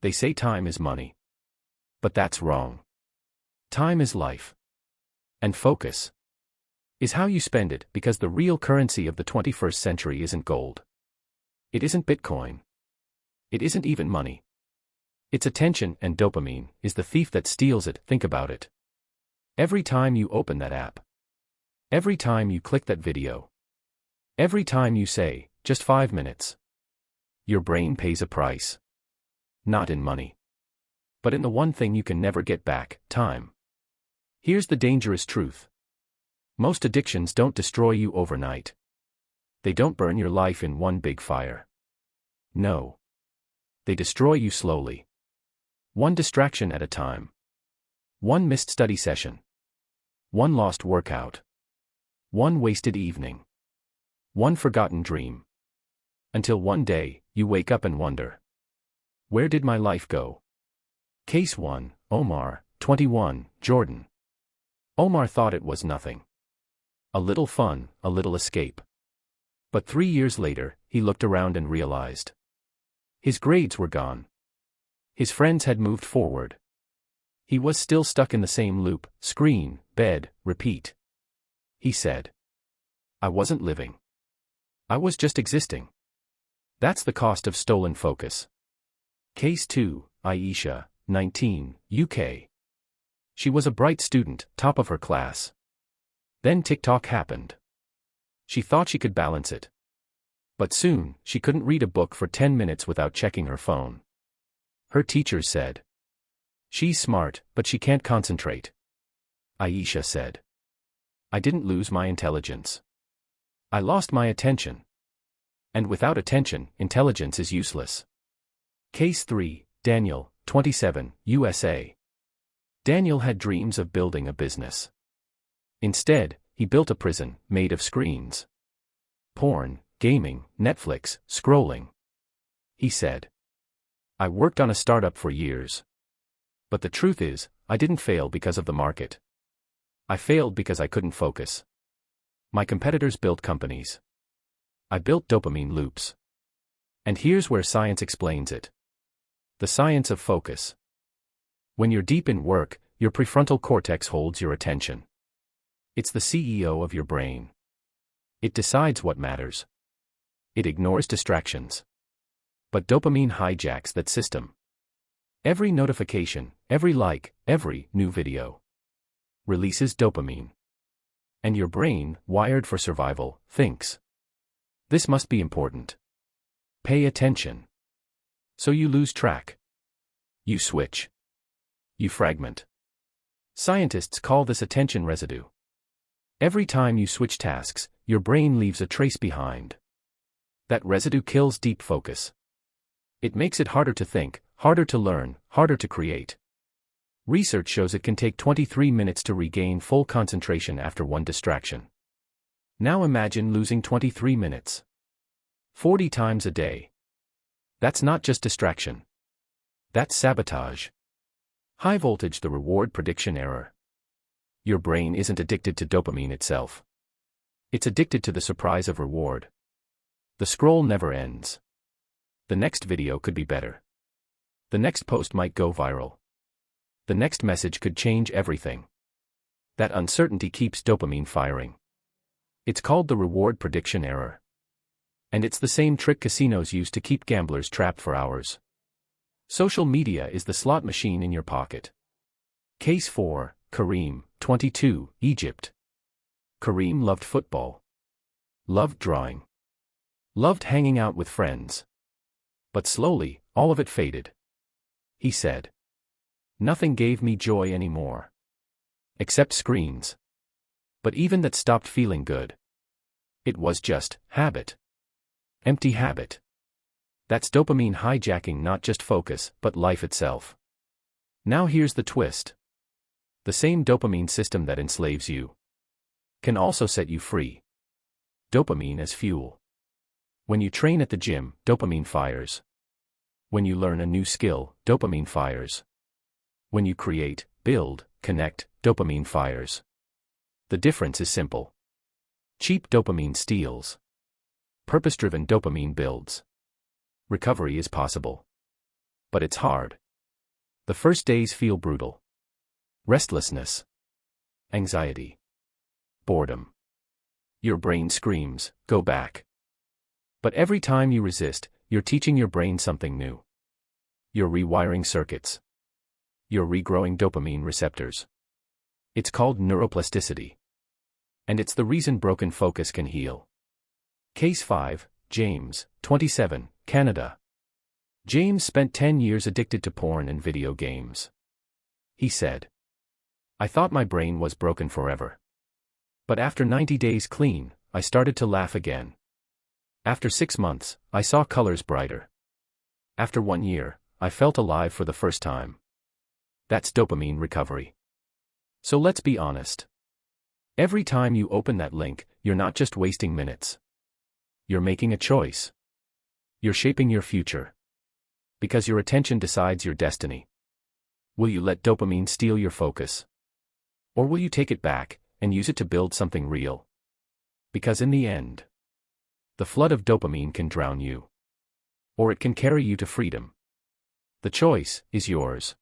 They say time is money. But that's wrong. Time is life. And focus is how you spend it, because the real currency of the 21st century isn't gold. It isn't Bitcoin. It isn't even money. It's attention, and dopamine is the thief that steals it. Think about it. Every time you open that app. Every time you click that video. Every time you say, just 5 minutes. Your brain pays a price. Not in money. But in the one thing you can never get back, time. Here's the dangerous truth. Most addictions don't destroy you overnight. They don't burn your life in one big fire. No. They destroy you slowly. One distraction at a time. One missed study session. One lost workout. One wasted evening. One forgotten dream. Until one day, you wake up and wonder, where did my life go? Case 1, Omar, 21, Jordan. Omar thought it was nothing. A little fun, a little escape. But 3 years later, he looked around and realized. His grades were gone. His friends had moved forward. He was still stuck in the same loop: screen, bed, repeat. He said, I wasn't living. I was just existing. That's the cost of stolen focus. Case 2, Aisha, 19, UK. She was a bright student, top of her class. Then TikTok happened. She thought she could balance it. But soon, she couldn't read a book for 10 minutes without checking her phone. Her teachers said, she's smart, but she can't concentrate. Aisha said, I didn't lose my intelligence. I lost my attention. And without attention, intelligence is useless. Case 3, Daniel, 27, USA. Daniel had dreams of building a business. Instead, he built a prison made of screens. Porn, gaming, Netflix, scrolling. He said, I worked on a startup for years. But the truth is, I didn't fail because of the market. I failed because I couldn't focus. My competitors built companies. I built dopamine loops. And here's where science explains it. The science of focus. When you're deep in work, your prefrontal cortex holds your attention. It's the CEO of your brain. It decides what matters. It ignores distractions. But dopamine hijacks that system. Every notification, every like, every new video releases dopamine. And your brain, wired for survival, thinks, this must be important. Pay attention. So you lose track. You switch. You fragment. Scientists call this attention residue. Every time you switch tasks, your brain leaves a trace behind. That residue kills deep focus. It makes it harder to think, harder to learn, harder to create. Research shows it can take 23 minutes to regain full concentration after one distraction. Now imagine losing 23 minutes. 40 times a day. That's not just distraction. That's sabotage. High voltage, the reward prediction error. Your brain isn't addicted to dopamine itself. It's addicted to the surprise of reward. The scroll never ends. The next video could be better. The next post might go viral. The next message could change everything. That uncertainty keeps dopamine firing. It's called the reward prediction error. And it's the same trick casinos use to keep gamblers trapped for hours. Social media is the slot machine in your pocket. Case 4, Kareem, 22, Egypt. Kareem loved football. Loved drawing. Loved hanging out with friends. But slowly, all of it faded. He said, nothing gave me joy anymore. Except screens. But even that stopped feeling good. It was just habit. Empty habit. That's dopamine hijacking not just focus, but life itself. Now here's the twist. The same dopamine system that enslaves you can also set you free. Dopamine as fuel. When you train at the gym, dopamine fires. When you learn a new skill, dopamine fires. When you create, build, connect, dopamine fires. The difference is simple. Cheap dopamine steals. Purpose-driven dopamine builds. Recovery is possible. But it's hard. The first days feel brutal. Restlessness. Anxiety. Boredom. Your brain screams, go back. But every time you resist, you're teaching your brain something new. You're rewiring circuits. You're regrowing dopamine receptors. It's called neuroplasticity. And it's the reason broken focus can heal. Case 5, James, 27, Canada. James spent 10 years addicted to porn and video games. He said, I thought my brain was broken forever. But after 90 days clean, I started to laugh again. After 6 months, I saw colors brighter. After 1 year, I felt alive for the first time. That's dopamine recovery. So let's be honest. Every time you open that link, you're not just wasting minutes. You're making a choice. You're shaping your future. Because your attention decides your destiny. Will you let dopamine steal your focus? Or will you take it back and use it to build something real? Because in the end, the flood of dopamine can drown you. Or it can carry you to freedom. The choice is yours.